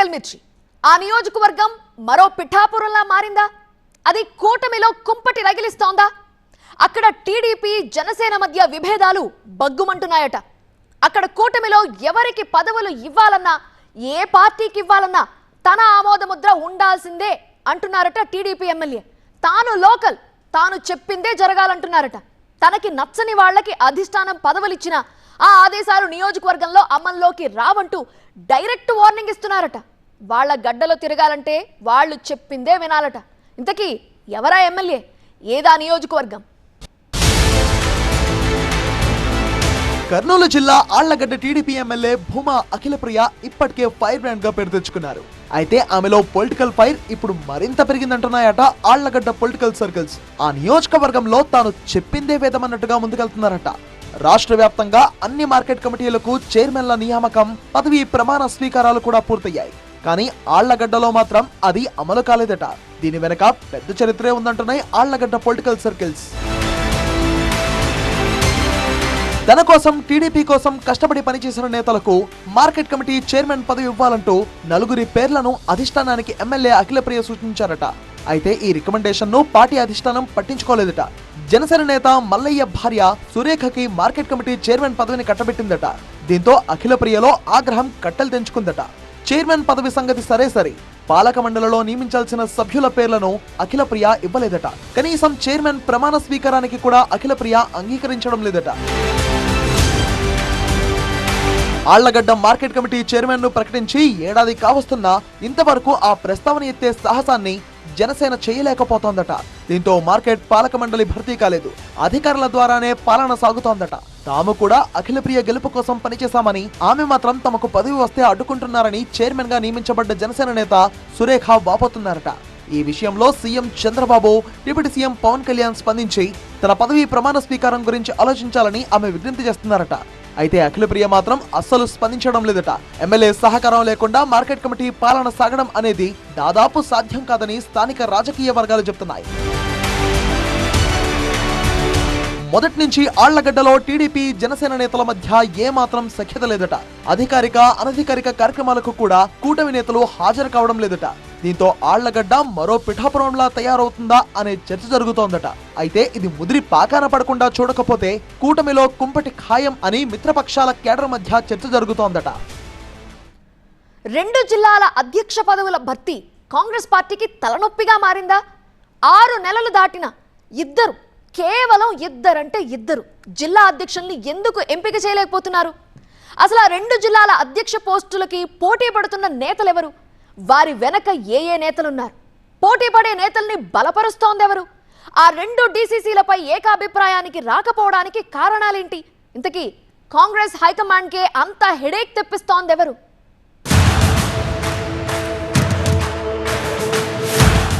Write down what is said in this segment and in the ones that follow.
మేడ్చల్ మిర్చి ఆ నియోజకవర్గం మరో పిఠాపురంలా మారిందా? అది కూటమిలో కుంపటి రగిలిస్తోందా? అక్కడ టీడీపీ జనసేన మధ్య విభేదాలు బగ్గుమంటున్నాయట. అక్కడ కూటమిలో ఎవరికి పదవులు ఇవ్వాలన్నా, ఏ పార్టీకి ఇవ్వాలన్నా తన ఆమోదముద్ర ఉండాల్సిందే అంటున్నారట టీడీపీ ఎమ్మెల్యే. తాను లోకల్, తాను చెప్పిందే జరగాలంటున్నారట. తనకి నచ్చని వాళ్లకి అధిష్టానం పదవులిచ్చిన ఆ ఆదేశాలు నియోజకవర్గంలో అమల్లోకి రావంటూ డైరెక్ట్ వార్నింగ్ ఇస్తున్నారట. వాళ్ల గడ్డలో తిరగాలంటే వాళ్ళు చెప్పిందే వినాలట. ఇంతకీ ఎవరా ఎమ్మెల్యే, ఏదా నియోజకవర్గం? కర్నూలు జిల్లా ఆళ్లగడ్డ టీడీపీ ఎమ్మెల్యే భూమా అఖిలప్రియ ఇప్పటికే ఫైర్ బ్రాండ్ గా పేరు తెచ్చుకున్నారు. అయితే ఆమెలో పొలిటికల్ ఫైర్ ఇప్పుడు మరింత పెరిగిందంటున్నాయట ఆళ్లగడ్డ పొలిటికల్ సర్కిల్స్. ఆ నియోజకవర్గంలో తాను చెప్పిందే వేదమన్నట్టుగా ముందుకెళ్తున్నారట. రాష్ట్ర వ్యాప్తంగా అన్ని మార్కెట్ కమిటీలకు చైర్మన్ల నియామకం, పదవి ప్రమాణ స్వీకారాలు కూడా పూర్తయ్యాయి. కానీ ఆళ్లగడ్డలో మాత్రం అది అమలు కాలేదట. దీని వెనక పెద్ద చరిత్రే ఉందంటున్నాయి ఆళ్లగడ్డ పొలిటికల్ సర్కిల్స్. తన కోసం, టీడీపీ కోసం కష్టపడి పనిచేసిన నేతలకు మార్కెట్ కమిటీ చైర్మన్ పదవి ఇవ్వాలంటూ నలుగురి పేర్లను అధిష్టానానికి ఎమ్మెల్యే అఖిలప్రియ సూచించారట. అయితే ఈ రికమెండేషన్ ను పార్టీ అధిష్టానం పట్టించుకోలేదట. జనసేన నేత మల్లయ్య భార్య సురేఖకి మార్కెట్ కమిటీ చైర్మన్ పదవిని కట్టబెట్టిందట. దీంతో అఖిలప్రియలో ఆగ్రహం కట్టలు తెంచుకుందట. చైర్మన్ పదవి సంగతి సరే, పాలక మండలిలో నియమించాల్సిన సభ్యుల పేర్లను అఖిలప్రియ ఇవ్వలేదట. కనీసం చైర్మన్ ప్రమాణ స్వీకారానికి కూడా అఖిలప్రియ అంగీకరించడం లేదట. ఆళ్లగడ్డ మార్కెట్ కమిటీ చైర్మన్ ను ప్రకటించి ఏడాది కావస్తున్నా ఇంతవరకు ఆ ప్రస్తావన ఎత్తే సాహసాన్ని జనసేన చేయలేకపోతోందట. దీంతో మార్కెట్ పాలక మండలి భర్తీ కాలేదు. అధికారుల ద్వారానే పాలన సాగుతోందట. తాము కూడా అఖిలప్రియ గెలుపు కోసం పనిచేశామని, ఆమె మాత్రం తమకు పదవి వస్తే అడ్డుకుంటున్నారని చైర్మన్ గా నియమించబడ్డ జనసేన నేత సురేఖ వాపోతున్నారట. ఈ విషయంలో CM Chandrababu, deputy CM Pawan Kalyan స్పందించి తన పదవి ప్రమాణ స్వీకారం గురించి ఆలోచించాలని ఆమె విజ్ఞప్తి చేస్తున్నారట. అయితే అఖిలప్రియ మాత్రం అస్సలు స్పందించడం లేదట. ఎమ్మెల్యే సహకారం లేకుండా మార్కెట్ కమిటీ పాలన సాగడం అనేది దాదాపు సాధ్యం కాదని స్థానిక రాజకీయ వర్గాలు చెబుతున్నాయి. మొదటి నుంచి ఆళ్లగడ్డలో టీడీపీ జనసేన నేతల మధ్య ఏమాత్రం సఖ్యత లేదట. అధికారిక, అనధికారిక కార్యక్రమాలకు కూడా కూటమి నేతలు హాజరు కావడం లేదట. దీంతో ఆళ్లగడ్డ మరో పిఠాపురంలా తయారవుతుందా అనే చర్చ జరుగుతోందట. అయితే ఇది ముదిరి పాకాన పడకుండా చూడకపోతే కూటమిలో కుంపటి ఖాయం అని మిత్రపక్షాల కేడర్ మధ్య చర్చ జరుగుతోందట. 2 జిల్లాల అధ్యక్ష పదవుల భర్తీ కాంగ్రెస్ పార్టీకి తలనొప్పిగా మారిందా? 6 నెలలు దాటిన కేవలం ఇద్దరు జిల్లా అధ్యక్షుల్ని ఎందుకు ఎంపిక చేయలేకపోతున్నారు? అసలు ఆ 2 జిల్లాల అధ్యక్ష పోస్టులకి పోటీ పడుతున్న నేతలెవరు? వారి వెనక ఏ నేతలున్నారు? పోటీ పడే నేతల్ని బలపరుస్తోందెవరు? ఆ 2 డీసీసీలపై ఏకాభిప్రాయానికి రాకపోవడానికి కారణాలేంటి? ఇంతకీ కాంగ్రెస్ హైకమాండ్కే అంత హెడేక్ తెప్పిస్తోందెవరు?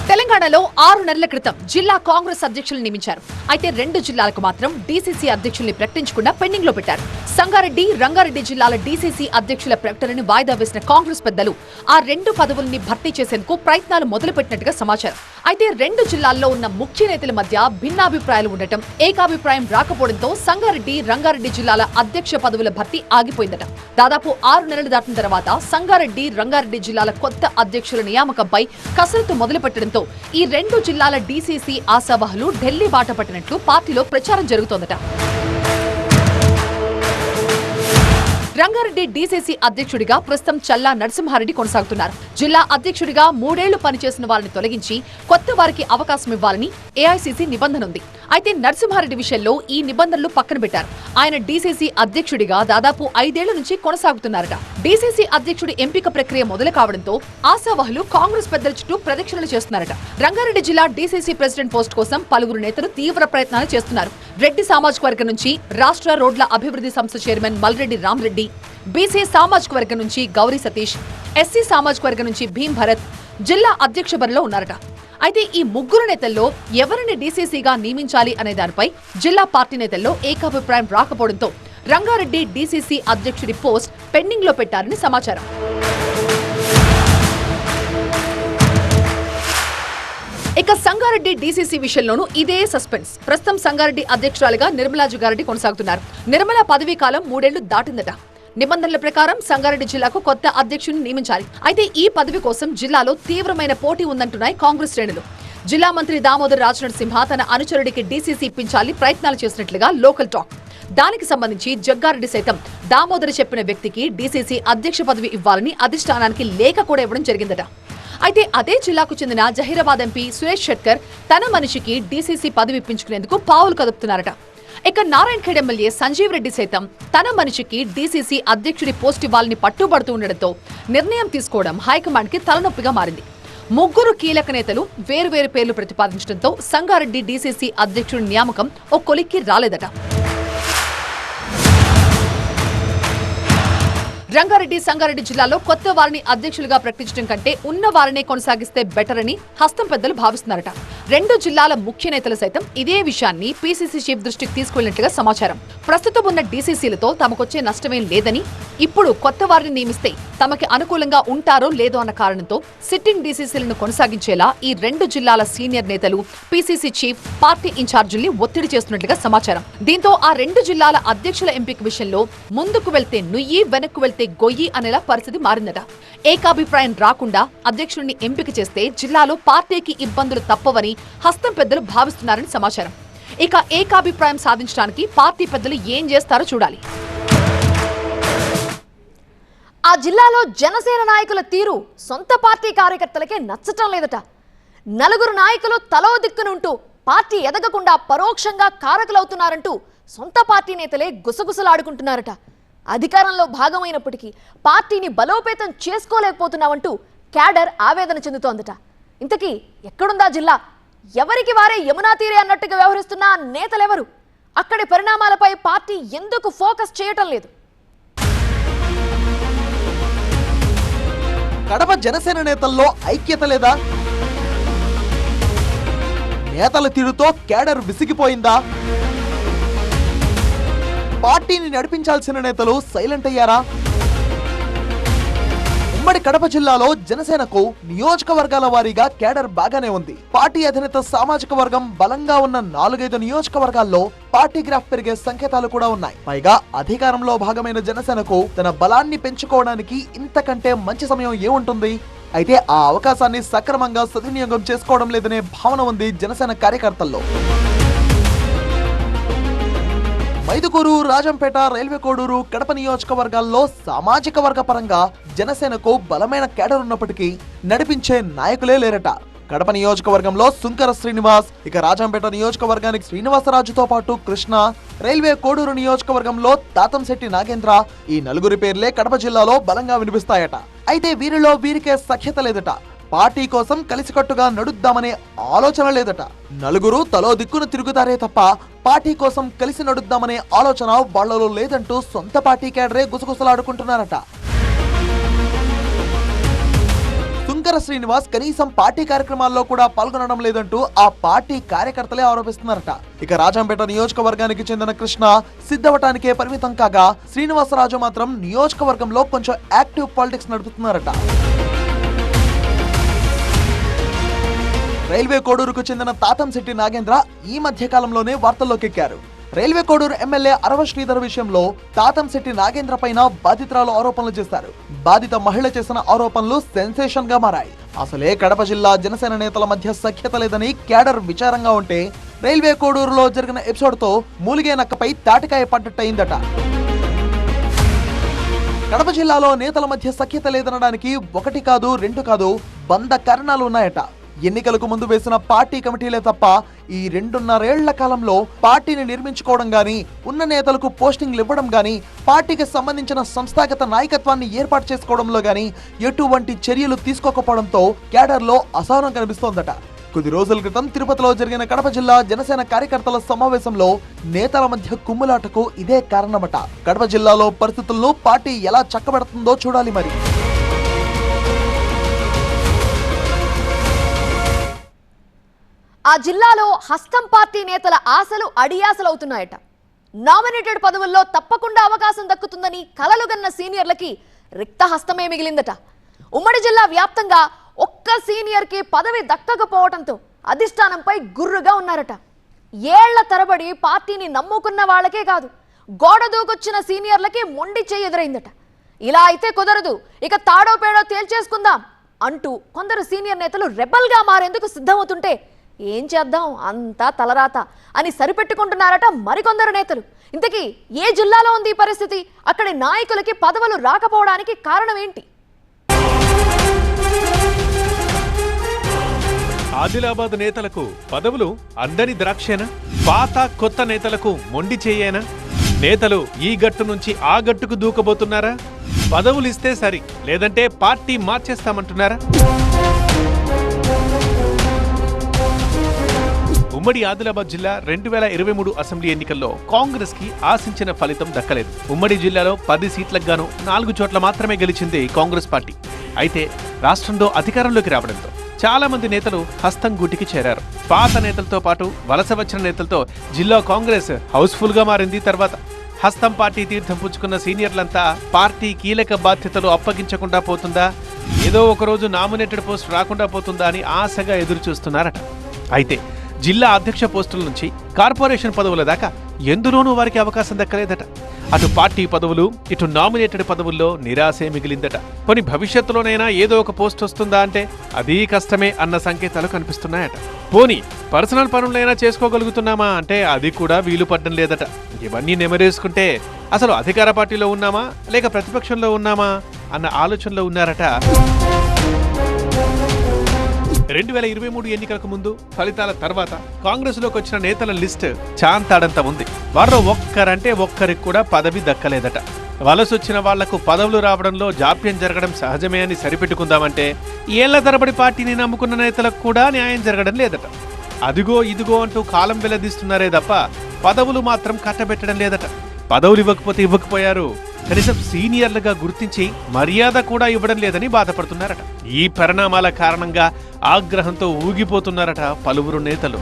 తెలంగాణలో 6 నెలల క్రితం జిల్లా కాంగ్రెస్ అధ్యక్షులను నియమించారు. అయితే 2 జిల్లాలకు మాత్రం డీసీసీ అధ్యక్షుల్ని ప్రకటించకుండా పెండింగ్ లో పెట్టారు. సంగారెడ్డి, రంగారెడ్డి జిల్లాల డీసీసీ అధ్యక్షుల ప్రకటనను వాయిదా వేసిన కాంగ్రెస్ పెద్దలు ఆ 2 పదవుల్ని భర్తీ చేసేందుకు ప్రయత్నాలు మొదలుపెట్టినట్టుగా సమాచారం. అయితే 2 జిల్లాల్లో ఉన్న ముఖ్య నేతల మధ్య భిన్నాభిప్రాయాలు ఉండటం, ఏకాభిప్రాయం రాకపోవడంతో సంగారెడ్డి, రంగారెడ్డి జిల్లాల అధ్యక్ష పదవుల భర్తీ ఆగిపోయిందట. దాదాపు 6 నెలలు దాటిన తర్వాత సంగారెడ్డి, రంగారెడ్డి జిల్లాల కొత్త అధ్యక్షుల నియామకంపై కసరత్తు మొదలుపెట్టడంతో ఈ 2 జిల్లాల డీసీసీ ఆశావహులు ఢిల్లీ బాట పట్టినట్లు పార్టీలో ప్రచారం జరుగుతోందట. రంగారెడ్డి డీసీసీ అధ్యక్షుడిగా ప్రస్తుతం చల్లా నరసింహారెడ్డి కొనసాగుతున్నారు. జిల్లా అధ్యక్షుడిగా 3 ఏళ్లు పనిచేసిన వారిని తొలగించి కొత్త వారికి అవకాశం ఇవ్వాలని ఏఐసీసీ నిబంధన ఉంది. అయితే నరసింహారెడ్డి విషయంలో ఈ నిబంధనలు పక్కన పెట్టారు. ఆయన డీసీసీ అధ్యక్షుడిగా దాదాపు 5 ఏళ్ల నుంచి కొనసాగుతున్నారట. డీసీసీ అధ్యక్షుడి ఎంపిక ప్రక్రియ మొదలు కావడంతో ఆశావహులు కాంగ్రెస్ పెద్దల చుట్టూ ప్రదక్షిణలు చేస్తున్నారట. రంగారెడ్డి జిల్లా డీసీసీ ప్రెసిడెంట్ పోస్ట్ కోసం పలువురు నేతలు తీవ్ర ప్రయత్నాలు చేస్తున్నారు. రెడ్డి సామాజిక వర్గం నుంచి రాష్ట్ర రోడ్ల అభివృద్ధి సంస్థ చైర్మన్ మల్రెడ్డి రామరెడ్డి, బీసీ సామాజిక వర్గం నుంచి గౌరీ సతీష్, ఎస్సీ సామాజిక వర్గం నుంచి భీమ్ భరత్ జిల్లా అధ్యక్ష బరిలో ఉన్నారట. అయితే ఈ 3 నేతల్లో ఎవరిని డీసీసీగా నియమించాలి అనే దానిపై జిల్లా పార్టీ నేతల్లో ఏకాభిప్రాయం రాకపోవడంతో రంగారెడ్డి డీసీసీ అధ్యక్షుడి పోస్ట్ పెండింగ్ లో పెట్టారని సమాచారం. ఇక సంగారెడ్డి డీసీసీ విషయంలోనూ ఇదే సస్పెన్స్. ప్రస్తుతం సంగారెడ్డి అధ్యక్షురాలిగా నిర్మలా జుగారెడ్డి కొనసాగుతున్నారు. నిర్మల పదవీ కాలం 3 ఏళ్లు దాటిందట. నిబంధనల ప్రకారం సంగారెడ్డి జిల్లాకు కొత్త అధ్యక్షుడిని నియమించాలి. అయితే ఈ పదవి కోసం జిల్లాలో తీవ్రమైన పోటీ ఉందంటున్నాయి కాంగ్రెస్ శ్రేణులు. జిల్లా మంత్రి దామోదర్ రాజనరసింహ తన అనుచరుడికి డీసీసీ ఇప్పించాలి ప్రయత్నాలు చేసినట్లుగా లోకల్ టాక్. దానికి సంబంధించి జగ్గారెడ్డి సైతం దామోదర్ చెప్పిన వ్యక్తికి డీసీసీ అధ్యక్ష పదవి ఇవ్వాలని అధిష్టానానికి లేఖ కూడా ఇవ్వడం జరిగిందట. అయితే అదే జిల్లాకు చెందిన జహీరాబాద్ ఎంపీ సురేష్ షెట్కర్ తన మనిషికి డీసీసీ పదవి ఇప్పించుకునేందుకు పావులు కదుపుతున్నారట. ఇక నారాయణఖేడ్ ఎమ్మెల్యే సంజీవ్ రెడ్డి సైతం తన మనిషికి డీసీసీ అధ్యక్షుడి పోస్ట్ ఇవ్వాలని పట్టుబడుతూ ఉండడంతో నిర్ణయం తీసుకోవడం హైకమాండ్ కి తలనొప్పిగా మారింది. ముగ్గురు కీలక నేతలు వేరువేరు పేర్లు ప్రతిపాదించడంతో సంగారెడ్డి డీసీసీ అధ్యక్షుడి నియామకం ఓ కొలిక్కి రాలేదట. రంగారెడ్డి సంగారెడ్డి జిల్లాలో కొత్త వారిని అధ్యక్షులుగా ప్రకటించడం కంటే ఉన్న వారినే కొనసాగిస్తే బెటర్ అని హస్తం పెద్దలు భావిస్తున్నారట. రెండు జిల్లాల ముఖ్య నేతలు సైతం ఇదే విషయాన్ని పీసీసీ చీఫ్ దృష్టికి తీసుకెళ్లినట్లుగా సమాచారం. ప్రస్తుతం ఉన్న డీసీసీలతో తమకొచ్చే నష్టమేం లేదని, ఇప్పుడు కొత్త వారిని నియమిస్తే తమకి అనుకూలంగా ఉంటారో లేదో అన్న కారణంతో సిట్టింగ్ డీసీసీలను కొనసాగించేలా ఈ రెండు జిల్లాల సీనియర్ నేతలు పీసీసీ చీఫ్ పార్టీ ఇన్ఛార్జీల్ని ఒత్తిడి చేస్తున్నట్లుగా సమాచారం. దీంతో ఆ రెండు జిల్లాల అధ్యక్షుల ఎంపిక విషయంలో ముందుకు వెళ్తే నుయ్యి, వెనక్కు వెళ్తే గొయ్యి అనేలా పరిస్థితి మారిందట. ఏకాభిప్రాయం రాకుండా అధ్యక్షుడిని ఎంపిక చేస్తే జిల్లాలో పార్టీకి ఇబ్బందులు తప్పవని హస్తం పెద్దలు భావిస్తున్నారని సమాచారం. ఇక ఏకాభిప్రాయం సాధించడానికి పార్టీ పెద్దలు ఏం చేస్తారో చూడాలి. ఆ జిల్లాలో జనసేన నాయకుల తీరు సొంత పార్టీ కార్యకర్తలకే నచ్చటం లేదట. నలుగురు నాయకులు తలో దిక్కునుంటూ పార్టీ ఎదగకుండా పరోక్షంగా కారకులవుతున్నారంటూ సొంత పార్టీ నేతలే గుసగుసలాడుకుంటున్నారట. అధికారంలో భాగమైనప్పటికీ పార్టీని బలోపేతం చేసుకోలేకపోతున్నామంటూ క్యాడర్ ఆవేదన చెందుతోందట. ఇంతకీ ఎక్కడుందా జిల్లా? ఎవరికి వారే యమునా తీరే అన్నట్టుగా వ్యవహరిస్తున్న నేతలెవరు? అక్కడి పరిణామాలపై పార్టీ ఎందుకు ఫోకస్ చేయటం లేదు? కడప జనసేన నేతల్లో ఐక్యత లేదా? నేతల తీరుతో క్యాడర్ విసిగిపోయిందా? పార్టీని నడిపించాల్సిన నేతలు సైలెంట్ అయ్యారా? ఉమ్మడి కడప జిల్లాలో జనసేనకు నియోజకవర్గాల వారీగా క్యాడర్ బాగానే ఉంది. పార్టీ అధినేత సామాజిక వర్గం బలంగా ఉన్న 4-5 నియోజకవర్గాల్లో పార్టీ గ్రాఫ్ పెరిగే సంకేతాలు కూడా ఉన్నాయి. పైగా అధికారంలో భాగమైన జనసేనకు తన బలాన్ని పెంచుకోవడానికి ఇంతకంటే మంచి సమయం ఏముంటుంది? అయితే ఆ అవకాశాన్ని సక్రమంగా సద్వినియోగం చేసుకోవడం లేదనే భావన ఉంది జనసేన కార్యకర్తల్లో. మైదుకూరు, రాజంపేట, రైల్వే కోడూరు, కడప నియోజకవర్గాల్లో సామాజిక వర్గ పరంగా జనసేనకు బలమైన క్యాడర్ ఉన్నప్పటికీ నడిపించే నాయకులే లేరట. కడప నియోజకవర్గంలో సుంకర శ్రీనివాస్, ఇక రాజంపేట నియోజకవర్గానికి శ్రీనివాసరాజుతో పాటు కృష్ణ, రైల్వే కోడూరు నియోజకవర్గంలో తాతంశెట్టి నాగేంద్ర, ఈ నలుగురి పేర్లే కడప జిల్లాలో బలంగా వినిపిస్తాయట. అయితే వీరిలో వీరికే సఖ్యత లేదట. పార్టీ కోసం కలిసికట్టుగా నడుద్దామనే ఆలోచన లేదట. నలుగురు తలో దిక్కును తిరుగుతారే తప్ప పార్టీ కోసం కలిసి నడుద్దామనే ఆలోచన వాళ్లలో లేదంటూ సొంత పార్టీ క్యాడరే గుసగుసలాడుకుంటున్నారట. సుంకర శ్రీనివాస్ కనీసం పార్టీ కార్యక్రమాల్లో కూడా పాల్గొనడం లేదంటూ ఆ పార్టీ కార్యకర్తలే ఆరోపిస్తున్నారట. ఇక రాజంపేట నియోజకవర్గానికి చెందిన కృష్ణ సిద్ధవటానికే పరిమితం కాగా, శ్రీనివాసరాజు మాత్రం నియోజకవర్గంలో కొంచెం యాక్టివ్ పాలిటిక్స్ నడుపుతున్నారట. రైల్వే కోడూరుకు చెందిన తాతంశెట్టి నాగేంద్ర ఈ మధ్య కాలంలోనే వార్తల్లోకెక్కారు. రైల్వే కోడూరు ఎమ్మెల్యే అరవ శ్రీధర్ విషయంలో తాతంశెట్టి నాగేంద్ర పైన బాధితురాలు ఆరోపణలు చేశారు. బాధిత మహిళ చేసిన ఆరోపణలు సెన్సేషన్ గా మారాయి. అసలే కడప జిల్లా జనసేన నేతల మధ్య సఖ్యత లేదని క్యాడర్ విచారంగా ఉంటే, రైల్వే కోడూరులో జరిగిన ఎపిసోడ్ తో మూలిగే నక్కపై తాటికాయ పడ్డట్టయిందట. కడప జిల్లాలో నేతల మధ్య సఖ్యత లేదనడానికి 1 కాదు 2 కాదు 100 కారణాలు ఉన్నాయట. ఎన్నికలకు ముందు వేసిన పార్టీ కమిటీలే తప్ప ఈ 2.5 ఏళ్ల కాలంలో పార్టీని నిర్మించుకోవడం గానీ, ఉన్న నేతలకు పోస్టింగ్లు ఇవ్వడం గానీ, పార్టీకి సంబంధించిన సంస్థాగత నాయకత్వాన్ని ఏర్పాటు చేసుకోవడంలో గానీ ఎటువంటి చర్యలు తీసుకోకపోవడంతో క్యాడర్లో అసహనం కనిపిస్తోందట. కొద్ది రోజుల క్రితం తిరుపతిలో జరిగిన కడప జిల్లా జనసేన కార్యకర్తల సమావేశంలో నేతల మధ్య కుమ్ములాటకు ఇదే కారణమట. కడప జిల్లాలో పరిస్థితులను పార్టీ ఎలా చక్కబెడుతుందో చూడాలి మరి. ఆ జిల్లాలో హస్తం పార్టీ నేతల ఆశలు అడియాసలవుతున్నాయట. నామినేటెడ్ పదవుల్లో తప్పకుండా అవకాశం దక్కుతుందని కలలుగన్న సీనియర్లకి రిక్త హస్తమే మిగిలిందట. ఉమ్మడి జిల్లా వ్యాప్తంగా ఒక్క సీనియర్కి పదవి దక్కకపోవడంతో అధిష్టానంపై గుర్రుగా ఉన్నారట. ఏళ్ల తరబడి పార్టీని నమ్ముకున్న వాళ్ళకే కాదు, గోడ దూకొచ్చిన సీనియర్లకి మొండి చెయ్యి ఎదురైందట. ఇలా అయితే కుదరదు, ఇక తాడో పేడో తేల్చేసుకుందాం అంటూ కొందరు సీనియర్ నేతలు రెబల్గా మారేందుకు సిద్ధమవుతుంటే ఏం చేద్దాం అంతా తలరాత అని సరిపెట్టుకుంటున్నారట మరికొందరు నేతలు. ఇంతకీ ఏ జిల్లాలో ఉంది ఈ పరిస్థితి? అక్కడి నాయకులకి పదవులు రాకపోవడానికి కారణం ఏంటి? ఆదిలాబాద్ నేతలకు పదవులు అందని ద్రాక్షేనా? పాత కొత్త నేతలకు మొండి చేయేనా? నేతలు ఈ గట్టు నుంచి ఆ గట్టుకు దూకబోతున్నారా? పదవులు ఇస్తే సరి, లేదంటే పార్టీ మార్చేస్తామంటున్నారా? ఉమ్మడి ఆదిలాబాద్ జిల్లా 2023 అసెంబ్లీ ఎన్నికల్లో కాంగ్రెస్ కి ఆశించిన ఫలితం దక్కలేదు. ఉమ్మడి జిల్లాలో 10 సీట్లకు గాను 4 చోట్ల మాత్రమే గెలిచింది కాంగ్రెస్ పార్టీ. అయితే రాష్ట్రంలో అధికారంలోకి రావడంతో చాలా మంది నేతలు హస్తం గూటికి చేరారు. పాత నేతలతో పాటు వలస వచ్చిన నేతలతో జిల్లా కాంగ్రెస్ హౌస్ఫుల్ గా మారింది. తర్వాత హస్తం పార్టీ తీర్థం పుచ్చుకున్న సీనియర్లంతా పార్టీ కీలక బాధ్యతలు అప్పగించకుండా పోతుందా, ఏదో ఒకరోజు నామినేటెడ్ పోస్ట్ రాకుండా పోతుందా అని ఆశగా ఎదురు చూస్తున్నారట. అయితే జిల్లా అధ్యక్ష పోస్టుల నుంచి కార్పొరేషన్ పదవుల దాకా ఎందులోనూ వారికి అవకాశం దక్కలేదట. అటు పార్టీ పదవులు, ఇటు నామినేటెడ్ పదవుల్లో నిరాశే మిగిలిందట. కొన్ని భవిష్యత్తులోనైనా ఏదో ఒక పోస్ట్ వస్తుందా అంటే అదీ కష్టమే అన్న సంకేతాలు కనిపిస్తున్నాయట. పోనీ పర్సనల్ పనులైనా చేసుకోగలుగుతున్నామా అంటే అది కూడా వీలు పడ్డం లేదట. ఇవన్నీ నెమరేసుకుంటే అసలు అధికార పార్టీలో ఉన్నామా లేక ప్రతిపక్షంలో ఉన్నామా అన్న ఆలోచనలో ఉన్నారట. 2023 ఎన్నికలకు ముందు, ఫలితాల తర్వాత కాంగ్రెస్ లోకి వచ్చిన నేతల లిస్ట్ చాంతాడంత ఉంది. వారిలో ఒక్కరంటే ఒక్కరికి కూడా పదవి దక్కలేదట. వలసొచ్చిన వాళ్లకు పదవులు రావడంలో జాప్యం జరగడం సహజమే అని సరిపెట్టుకుందామంటే ఏళ్ల తరబడి పార్టీని నమ్ముకున్న నేతలకు కూడా న్యాయం జరగడం లేదట. అదిగో ఇదిగో అంటూ కాలం వెల్లదీస్తున్నారే తప్ప పదవులు మాత్రం కట్టబెట్టడం లేదట. పదవులు ఇవ్వకపోతే ఇవ్వకపోయారు, కనీసం సీనియర్లుగా గుర్తించి మర్యాద కూడా ఇవ్వడం లేదని బాధపడుతున్నారట. ఈ పరిణామాల కారణంగా ఆగ్రహంతో ఊగిపోతున్నారట పలువురు నేతలు.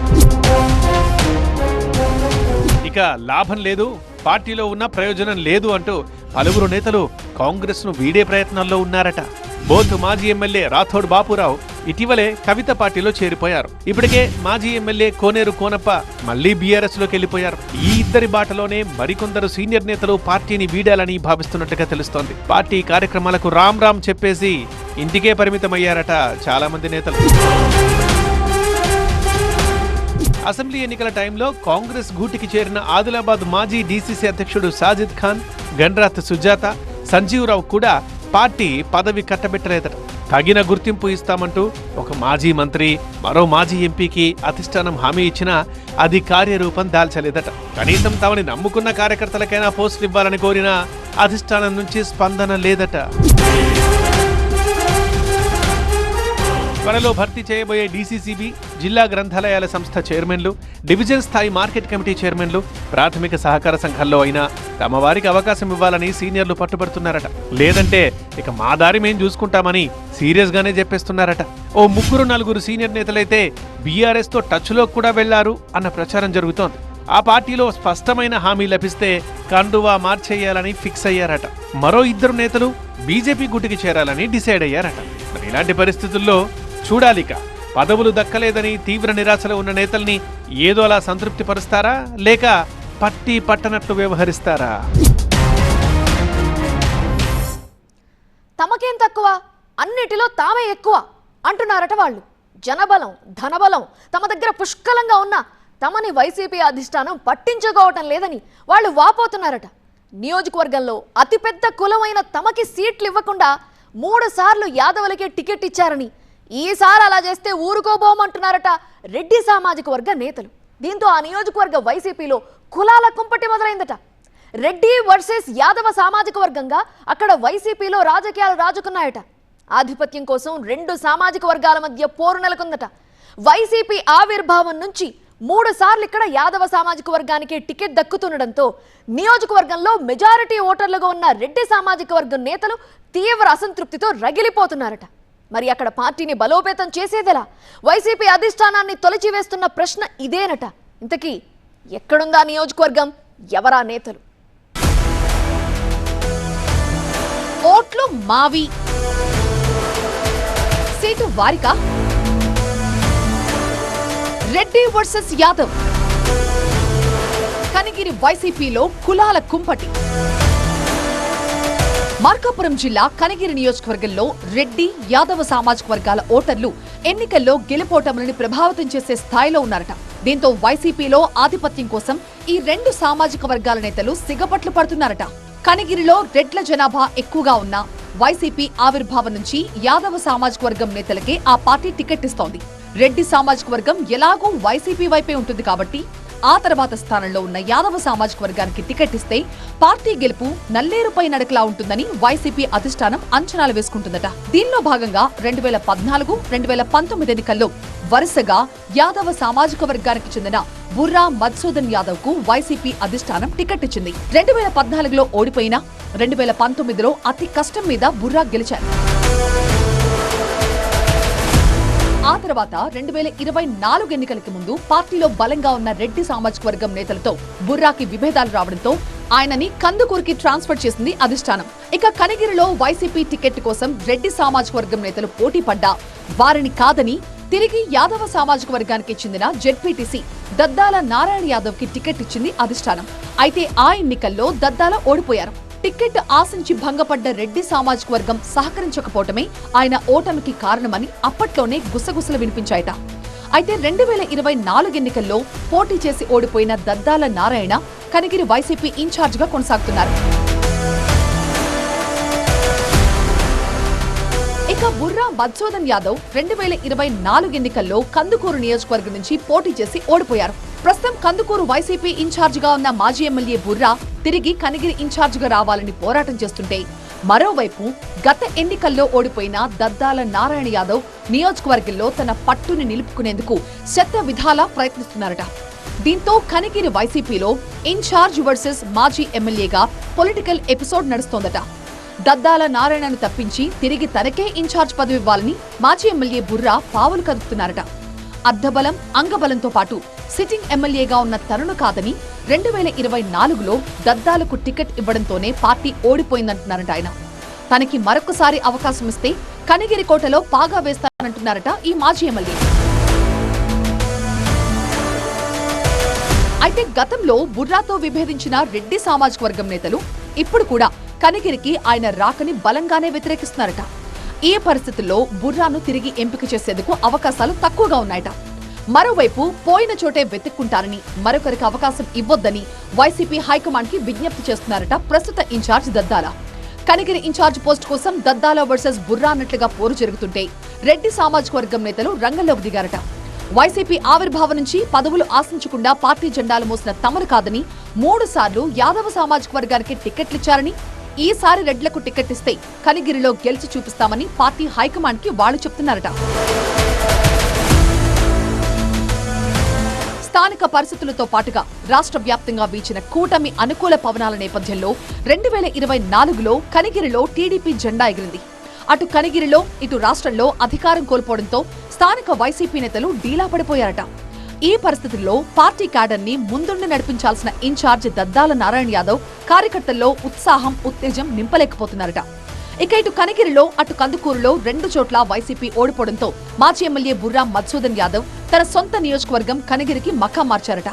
ఇక లాభం లేదు, పార్టీలో ఉన్న ప్రయోజనం లేదు అంటూ పలువురు నేతలు కాంగ్రెస్ ను వీడే ప్రయత్నాల్లో ఉన్నారట. బోత్ మాజీ ఎమ్మెల్యే రాథోడ్ బాపురావు ఇటీవలే కవిత పార్టీలో చేరిపోయారు. ఇప్పటికే మాజీ ఎమ్మెల్యే కోనేరు కోనప్ప మళ్లీ బీఆర్ఎస్ లోకి వెళ్లిపోయారు. ఈ ఇద్దరి బాటలోనే మరికొందరు సీనియర్ నేతలు పార్టీని వీడాలని భావిస్తున్నట్టుగా తెలుస్తోంది. పార్టీ కార్యక్రమాలకు రామ్ రామ్ చెప్పేసి ఇంటికే పరిమితమయ్యారట చాలా మంది నేతలు. అసెంబ్లీ ఎన్నికల టైంలో కాంగ్రెస్ గూటికి చేరిన ఆదిలాబాద్ మాజీ డీసీసీ అధ్యక్షుడు సాజిద్ ఖాన్, గన్రాత్ సుజాత, సంజీవరావు కూడా పార్టీ పదవి కట్టబెట్టలేదట. తగిన గుర్తింపు ఇస్తామంటూ ఒక మాజీ మంత్రి, మరో మాజీ ఎంపీకి అధిష్టానం హామీ ఇచ్చినా అది కార్యరూపం దాల్చలేదట. కనీసం తమని నమ్ముకున్న కార్యకర్తలకైనా పోస్టులు ఇవ్వాలని కోరినా అధిష్టానం నుంచి స్పందన లేదట. త్వరలో భర్తీ చేయబోయే డీసీసీబీ, జిల్లా గ్రంథాలయాల సంస్థ చైర్మన్లు, డివిజన్ స్థాయి మార్కెట్ కమిటీ చైర్మన్లు, ప్రాథమిక సహకార సంఘాల్లో అయినా తమ వారికి అవకాశం ఇవ్వాలని సీనియర్లు పట్టుబడుతున్నారట. లేదంటే ఇక మా దారి మేం చూసుకుంటామని సీరియస్ గానే చెప్పేస్తున్నారట. ఓ 3-4 సీనియర్ నేతలైతే బీఆర్ఎస్ తో టచ్ లో కూడా వెళ్లారు అన్న ప్రచారం జరుగుతోంది. ఆ పార్టీలో స్పష్టమైన హామీ లభిస్తే కండువా మార్చేయాలని ఫిక్స్ అయ్యారట. మరో 2 నేతలు బీజేపీ గుటికి చేరాలని డిసైడ్ అయ్యారట. మరి ఇలాంటి పరిస్థితుల్లో చూడాలిక పదవులు దక్కలేదని తీవ్ర నిరాశలో ఉన్న నేతల్ని ఏదో అలా సంతృప్తి పరుస్తారా లేక పట్టి పట్టనట్లు వ్యవహరిస్తారా? తమకేం తక్కువ, అన్నిటిలో తామే ఎక్కువ అంటున్నారట వాళ్ళు. జనబలం, ధనబలం తమ దగ్గర పుష్కలంగా ఉన్న తమని వైసీపీ అధిష్టానం పట్టించుకోవటం లేదని వాళ్ళు వాపోతున్నారట. నియోజకవర్గంలో అతిపెద్ద కులమైన తమకి సీట్లు ఇవ్వకుండా 3 సార్లు యాదవులకే టికెట్ ఇచ్చారని, ఈసారి అలా చేస్తే ఊరుకోబోమంటున్నారట రెడ్డి సామాజిక వర్గ నేతలు. దీంతో ఆ నియోజకవర్గ వైసీపీలో కులాల కుంపటి మొదలైందట. రెడ్డి వర్సెస్ యాదవ సామాజిక వర్గంగా అక్కడ వైసీపీలో రాజకీయాలు రాజుకున్నాయట. ఆధిపత్యం కోసం 2 సామాజిక వర్గాల మధ్య పోరు నెలకొందట. వైసీపీ ఆవిర్భావం నుంచి 3 సార్లు ఇక్కడ యాదవ సామాజిక వర్గానికి టికెట్ దక్కుతుండటంతో నియోజకవర్గంలో మెజారిటీ ఓటర్లుగా ఉన్న రెడ్డి సామాజిక వర్గం నేతలు తీవ్ర అసంతృప్తితో రగిలిపోతున్నారట. మరి అక్కడ పార్టీని బలోపేతం చేసేదెలా? వైసీపీ అధిష్టానాన్ని తొలచివేస్తున్న ప్రశ్న ఇదేనట. ఇంతకీ ఎక్కడుందా నియోజకవర్గం, ఎవరా నేతలు? ఓట్లు మావి, సీటు వారికా? రెడ్డి వర్సెస్ యాదవ్. కనిగిరి వైసీపీలో కులాల కుంపటి. మార్కాపురం జిల్లా కనిగిరి నియోజకవర్గంలో రెడ్డి, యాదవ సామాజిక వర్గాల ఓటర్లు ఎన్నికల్లో గెలుపోటములని ప్రభావితం చేసే స్థాయిలో ఉన్నారట. దీంతో వైసీపీలో ఆధిపత్యం కోసం ఈ రెండు సామాజిక వర్గాల నేతలు సిగపట్లు పడుతున్నారట. కనిగిరిలో రెడ్ల జనాభా ఎక్కువగా ఉన్న వైసీపీ ఆవిర్భావం నుంచి యాదవ సామాజిక వర్గం నేతలకే ఆ పార్టీ టికెట్ ఇస్తోంది. రెడ్డి సామాజిక వర్గం ఎలాగూ వైసీపీ వైపే ఉంటుంది కాబట్టి ఆ తర్వాత స్థానంలో ఉన్న యాదవ సామాజిక వర్గానికి టికెట్ ఇస్తే పార్టీ గెలుపు నల్లేరుపై నడకలా ఉంటుందని వైసీపీ అధిష్టానం అంచనాలు వేసుకుంటుందట. దీనిలో భాగంగా 2014, 2019 ఎన్నికల్లో వరుసగా యాదవ సామాజిక వర్గానికి చెందిన బుర్రా మధుసూదన్ యాదవ్ కు వైసీపీ అధిష్టానం టికెట్ ఇచ్చింది. 2014లో ఓడిపోయినా 2019లో అతి కష్టం మీద బుర్రా గెలిచారు. ఆ తర్వాత 2024 ఎన్నికలకి ముందు పార్టీలో బలంగా ఉన్న రెడ్డి సామాజిక వర్గం నేతలతో బుర్రాకి విభేదాలు రావడంతో ఆయనని కందుకూరుకి ట్రాన్స్ఫర్ చేసింది అధిష్టానం. ఇక కనిగిరిలో వైసీపీ టికెట్ కోసం రెడ్డి సామాజిక వర్గం నేతలు పోటీ పడ్డా వారిని కాదని తిరిగి యాదవ సామాజిక వర్గానికి చెందిన జెడ్పీటీసీ దద్దాల నారాయణ యాదవ్ కి టికెట్ ఇచ్చింది అధిష్టానం. అయితే ఆ ఎన్నికల్లో దద్దాల ఓడిపోయారు. టికెట్ ఆశించి భంగపడ్డ రెడ్డి సామాజిక వర్గం సహకరించకపోవటమే ఆయన ఓటమికి కారణమని అప్పట్లోనే గుసగుసలు వినిపించాయట. అయితే 2024 ఎన్నికల్లో పోటీ చేసి ఓడిపోయిన దద్దాల నారాయణ కనిగిరి వైసీపీ ఇన్ఛార్జిగా కొనసాగుతున్నారు. ఇక బుర్రా మధుసూదన్ యాదవ్ 2024 ఎన్నికల్లో కందుకూరు నియోజకవర్గం నుంచి పోటీ చేసి ఓడిపోయారు. ప్రస్తుతం కందుకూరు వైసీపీ ఇన్ఛార్జిగా ఉన్న మాజీ ఎమ్మెల్యే బుర్రా తిరిగి కనిగిరి ఇన్ఛార్జిగా రావాలని పోరాటం చేస్తుంటే, మరోవైపు గత ఎన్నికల్లో ఓడిపోయిన దద్దాల నారాయణ యాదవ్ నియోజకవర్గంలో తన పట్టుని నిలుపుకునేందుకు శత విధాలా ప్రయత్నిస్తున్నారట. దీంతో కనిగిరి వైసీపీలో ఇన్ఛార్జ్ వర్సెస్ మాజీ ఎమ్మెల్యేగా పొలిటికల్ ఎపిసోడ్ నడుస్తోందట. దద్దాల నారాయణను తప్పించి తిరిగి తనకే ఇన్ఛార్జ్ పదవి ఇవ్వాలని మాజీ ఎమ్మెల్యే బుర్రా పావులు కదుపుతున్నారట. అర్ధబలం, అంగబలంతో పాటు సిట్టింగ్ ఎమ్మెల్యేగా ఉన్న తరుణ కాదని 2024లో దద్దాలకు టికెట్ ఇవ్వడంతోనే పార్టీ ఓడిపోయిందంటున్నారట ఆయన. తనకి మరొకసారి అవకాశం ఇస్తే కనిగిరి కోటలో పాగా వేస్తానంటున్నారట ఈ మాజీ ఎమ్మెల్యే. అయితే గతంలో బుర్రాతో విభేదించిన రెడ్డి సామాజిక వర్గం నేతలు ఇప్పుడు కూడా కనిగిరికి ఆయన రాకని బలంగానే వ్యతిరేకిస్తున్నారట. ఈ పరిస్థితుల్లో బుర్రాను తిరిగి ఎంపిక చేసేందుకు అవకాశాలు తక్కువగా ఉన్నాయట. మరోవైపు పోయిన చోటే వెతుక్కుంటారని, మరొకరికి అవకాశం ఇవ్వొద్దని వైసీపీ హైకమాండ్ కి విజ్ఞప్తి చేస్తున్నారట ప్రస్తుత incharge Daddala. Kanigiri incharge post కోసం దద్దాల వర్సెస్ బుర్రా అన్నట్లుగా పోరు జరుగుతుంటే రెడ్డి సామాజిక వర్గం నేతలు రంగంలోకి దిగారట. వైసీపీ ఆవిర్భావం నుంచి పదవులు ఆశించకుండా పార్టీ జెండాలు మోసిన తమరు కాదని 3 సార్లు యాదవ సామాజిక వర్గానికి టికెట్లిచ్చారని, ఈసారి రెడ్లకు టికెట్ ఇస్తే కనిగిరిలో గెలిచి చూపిస్తామని పార్టీ హైకమాండ్ కి వాళ్లు చెప్తున్నారట. స్థానిక పరిస్థితులతో పాటుగా రాష్ట్ర వ్యాప్తంగా వీచిన కూటమి అనుకూల పవనాల నేపథ్యంలో 2024లో కనిగిరిలో టీడీపీ జెండా ఎగిరింది. అటు కనిగిరిలో ఇటు రాష్ట్రంలో అధికారం కోల్పోవడంతో స్థానిక వైసీపీ నేతలు డీలా పడిపోయారట. ఈ పరిస్థితుల్లో పార్టీ క్యాడర్ ని ముందుండి నడిపించాల్సిన ఇన్ఛార్జ్ దద్దాల నారాయణ యాదవ్ కార్యకర్తల్లో ఉత్సాహం, ఉత్తేజం నింపలేకపోతున్నారట. ఇక ఇటు కనిగిరిలో అటు కందుకూరులో 2 చోట్ల వైసీపీ ఓడిపోవడంతో మాజీ ఎమ్మెల్యే బుర్రా మధుసూదన్ యాదవ్ తన సొంత నియోజకవర్గం కనిగిరికి మకా మార్చారట.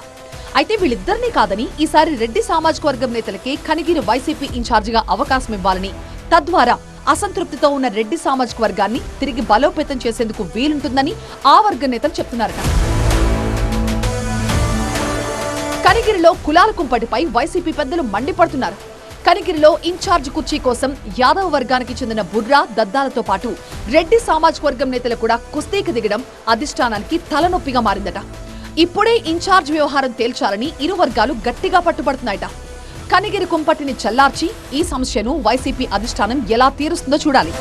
అయితే వీళ్ళిద్దరినీ కాదని ఈసారి రెడ్డి సామాజిక వర్గం నేతలకే కనిగిరి వైసీపీ ఇన్ఛార్జిగా అవకాశం ఇవ్వాలని, తద్వారా అసంతృప్తితో ఉన్న రెడ్డి సామాజిక వర్గాన్ని తిరిగి బలోపేతం చేసేందుకు వీలుంటుందని ఆ వర్గ నేతలు చెప్తున్నారట. కనిగిరిలో కులాల కుంపటిపై వైసీపీ పెద్దలు మండిపడుతున్నారు. కనిగిరిలో ఇన్ఛార్జ్ కుర్చీ కోసం యాదవ వర్గానికి చెందిన బుర్రా, దద్దాలతో పాటు రెడ్డి సామాజిక వర్గం నేతలు కూడా కుస్తీకి దిగడం అధిష్టానానికి తలనొప్పిగా మారిందట. ఇప్పుడే ఇన్ఛార్జ్ వ్యవహారం తేల్చాలని ఇరు వర్గాలు గట్టిగా పట్టుబడుతున్నాయట. కనిగిరి కుంపటిని చల్లార్చి ఈ సమస్యను వైసీపీ అధిష్టానం ఎలా తీరుస్తుందో చూడాలి.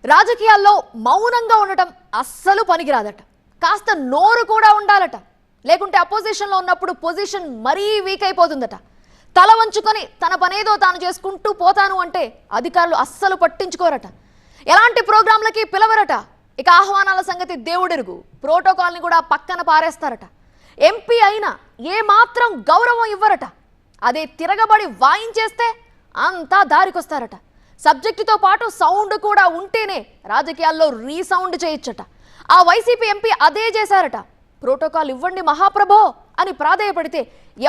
రాజకీయాల్లో మౌనంగా ఉండటం అస్సలు పనికిరాదట. కాస్త నోరు కూడా ఉండాలట. లేకుంటే అపోజిషన్లో ఉన్నప్పుడు పొజిషన్ మరీ వీక్ అయిపోతుందట. తల వంచుకొని తన పనేదో తాను చేసుకుంటూ పోతాను అంటే అధికారులు అస్సలు పట్టించుకోరట. ఎలాంటి ప్రోగ్రాంలకి పిలవరట. ఇక ఆహ్వానాల సంగతి దేవుడెరుగు. ప్రోటోకాల్ని కూడా పక్కన పారేస్తారట. ఎంపీ అయినా ఏమాత్రం గౌరవం ఇవ్వరట. అదే తిరగబడి వాయించేస్తే అంతా దారికొస్తారట. సబ్జెక్టుతో పాటు సౌండ్ కూడా ఉంటేనే రాజకీయాల్లో రీసౌండ్ చేయొచ్చట. ఆ వైసీపీ ఎంపీ అదే చేశారట. ప్రోటోకాల్ ఇవ్వండి మహాప్రభో అని ప్రాధేయపడితే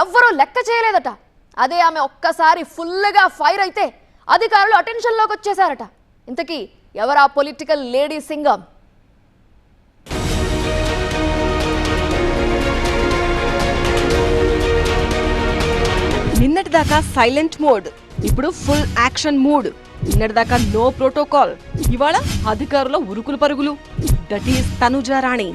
ఎవ్వరూ లెక్క చేయలేదట. అదే ఆమె ఒక్కసారి ఫుల్గా ఫైర్ అయితే అధికారులు అటెన్షన్లోకి వచ్చేశారట. ఇంతకీ ఎవరా పొలిటికల్ లేడీ సింగం? నిన్నటిదాకా సైలెంట్ మోడ్, ఇప్పుడు ఫుల్ యాక్షన్ మూడ్. నిన్నటిదాకా నో ప్రోటోకాల్, ఇవాళ అధికారుల ఉరుకులు పరుగులు. That is Tanuja Rani.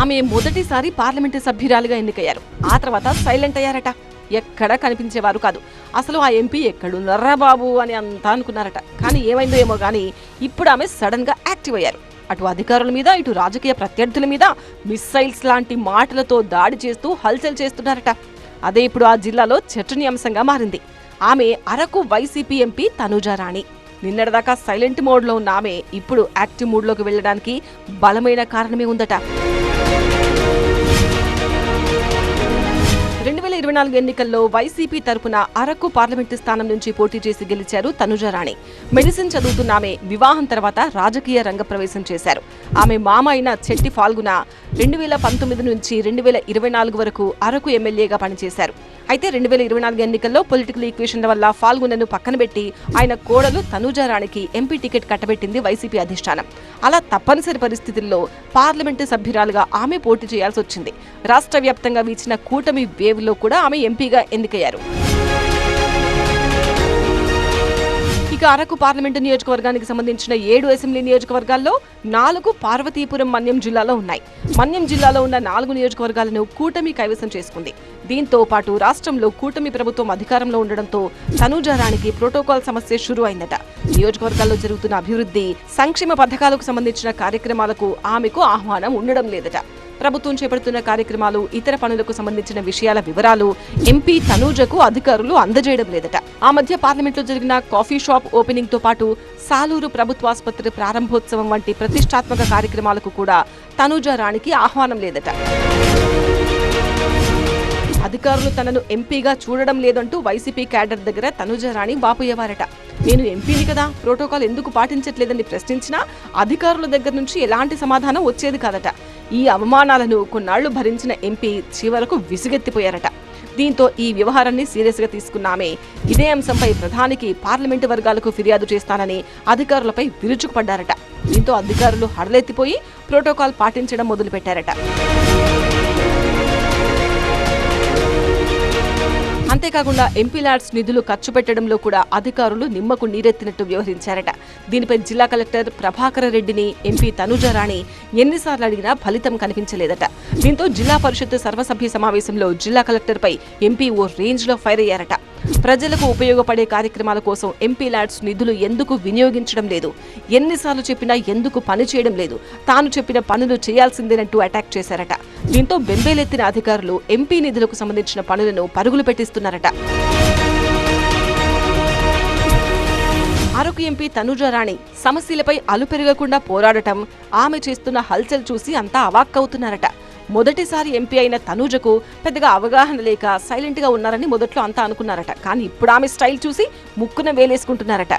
ఆమె మొదటిసారి పార్లమెంటు సభ్యురాలుగా ఎన్నికయ్యారు. ఆ తర్వాత సైలెంట్ అయ్యారట. ఎక్కడా కనిపించేవారు కాదు. అసలు ఆ ఎంపీ ఎక్కడున్నారా బాబు అని అంతా అనుకున్నారట. కానీ ఏమైందో ఏమో కానీ ఇప్పుడు ఆమె సడన్ గా యాక్టివ్ అయ్యారు. అటు అధికారుల మీద, ఇటు రాజకీయ ప్రత్యర్థుల మీద మిస్సైల్స్ లాంటి మాటలతో దాడి చేస్తూ హల్చల్ చేస్తున్నారట. అదే ఇప్పుడు ఆ జిల్లాలో చర్చనీయాంశంగా మారింది. ఆమె అరకు వైసీపీ ఎంపీ తనుజా రాణి. నిన్నటిదాకా సైలెంట్ మోడ్లో ఉన్న ఆమె ఇప్పుడు యాక్టివ్ మూడ్లోకి వెళ్లడానికి బలమైన కారణమే ఉందట. 2024 ఎన్నికల్లో వైసీపీ తరపున అరకు పార్లమెంటు స్థానం నుంచి పోటీ చేసి గెలిచారు తనుజా రాణి. మెడిసిన్ చదువుతున్న ఆమె వివాహం తర్వాత రాజకీయ రంగ ప్రవేశం చేశారు. ఆమె మామ అయిన చెట్టి ఫాల్గుణ 2019 నుంచి 2024 వరకు అరకు ఎమ్మెల్యేగా పనిచేశారు. అయితే 2024 ఎన్నికల్లో పొలిటికల్ ఈక్వేషన్ల వల్ల ఫాల్గుణను పక్కన పెట్టి ఆయన కోడలు తనుజా రాణికి ఎంపీ టికెట్ కట్టబెట్టింది వైసీపీ అధిష్టానం. అలా తప్పనిసరి పరిస్థితుల్లో పార్లమెంటు సభ్యురాలుగా ఆమె పోటీ చేయాల్సి వచ్చింది. రాష్ట్ర వ్యాప్తంగా వీచిన కూటమి వేవ్ లో కూడా ఆమె ఎంపీగా ఎన్నికయ్యారు. ఇక అరకు పార్లమెంటు నియోజకవర్గానికి సంబంధించిన 7 అసెంబ్లీ నియోజకవర్గాల్లో 4 పార్వతీపురం మన్యం జిల్లాలో ఉన్నాయి. మన్యం జిల్లాలో ఉన్న 4 నియోజకవర్గాలను కూటమి కైవసం చేసుకుంది. దీంతో పాటు రాష్ట్రంలో కూటమి ప్రభుత్వం అధికారంలో ఉండడంతో తనుజా రాణికి ప్రోటోకాల్ సమస్య షురు అయిందట. నియోజకవర్గాల్లో జరుగుతున్న అభివృద్ధి, సంక్షేమ పథకాలకు సంబంధించిన కార్యక్రమాలకు ఆమెకు ఆహ్వానం ఉండడం లేదట. ప్రభుత్వం చేపడుతున్న కార్యక్రమాలు, ఇతర పనులకు సంబంధించిన విషయాల వివరాలు ఎంపీ తనూజకు అధికారులు అందజేయడం లేదట. ఆ మధ్య పార్లమెంట్లో జరిగిన కాఫీ షాప్ ఓపెనింగ్ తో పాటు సాలూరు ప్రభుత్వాసుపత్రి ప్రారంభోత్సవం వంటి ప్రతిష్టాత్మక కార్యక్రమాలకు కూడా తనుజా రాణికి ఆహ్వానం లేదట. అధికారులు తనను ఎంపీగా చూడడం లేదంటూ వైసీపీ క్యాడర్ దగ్గర తనుజా రాణి వాపోయేవారట. నేను ఎంపీని కదా, ప్రోటోకాల్ ఎందుకు పాటించట్లేదని ప్రశ్నించినా అధికారుల దగ్గర నుంచి ఎలాంటి సమాధానం వచ్చేది కాదట. ఈ అవమానాలను కొన్నాళ్లు భరించిన ఎంపీ చివరకు విసుగెత్తిపోయారట. దీంతో ఈ వ్యవహారాన్ని సీరియస్ గా తీసుకున్న ఆమె ఇదే అంశంపై ప్రధానికి, పార్లమెంటు వర్గాలకు ఫిర్యాదు చేస్తానని అధికారులపై విరుచుకుపడ్డారట. దీంతో అధికారులు హడలెత్తిపోయి ప్రోటోకాల్ పాటించడం మొదలుపెట్టారట. అంతేకాకుండా ఎంపీ ల్యాడ్స్ నిధులు ఖర్చు పెట్టడంలో కూడా అధికారులు నిమ్మకు నీరెత్తినట్టు వ్యవహరించారట. దీనిపై జిల్లా కలెక్టర్ ప్రభాకర రెడ్డిని ఎంపీ తనుజా రాణి ఎన్నిసార్లు అడిగినా ఫలితం కనిపించలేదట. దీంతో జిల్లా పరిషత్ సర్వసభ్య సమావేశంలో జిల్లా కలెక్టర్ పై ఎంపీ ఓ రేంజ్ లో ఫైర్ అయ్యారట. ప్రజలకు ఉపయోగపడే కార్యక్రమాల కోసం ఎంపీ ల్యాడ్స్ నిధులు ఎందుకు వినియోగించడం లేదు, ఎన్నిసార్లు చెప్పినా ఎందుకు పని చేయడం లేదు, తాను చెప్పిన పనులు చేయాల్సిందేనంటూ అటాక్ చేశారట. దీంతో బెంబేలెత్తిన అధికారులు ఎంపీ నిధులకు సంబంధించిన పనులను పరుగులు పెట్టిస్తున్నారట. అరకు ఎంపీ తనుజా రాణి సమస్యలపై అలుపెరగకుండా పోరాడటం, ఆమె చేస్తున్న హల్చల్ చూసి అంతా అవాక్కవుతున్నారట. మొదటిసారి ఎంపీ అయిన తనుజకు పెద్దగా అవగాహన లేక సైలెంట్ గా ఉన్నారని మొదట్లో అంతా అనుకున్నారట. కానీ ఇప్పుడు ఆమె స్టైల్ చూసి ముక్కున వేలేసుకుంటున్నారట.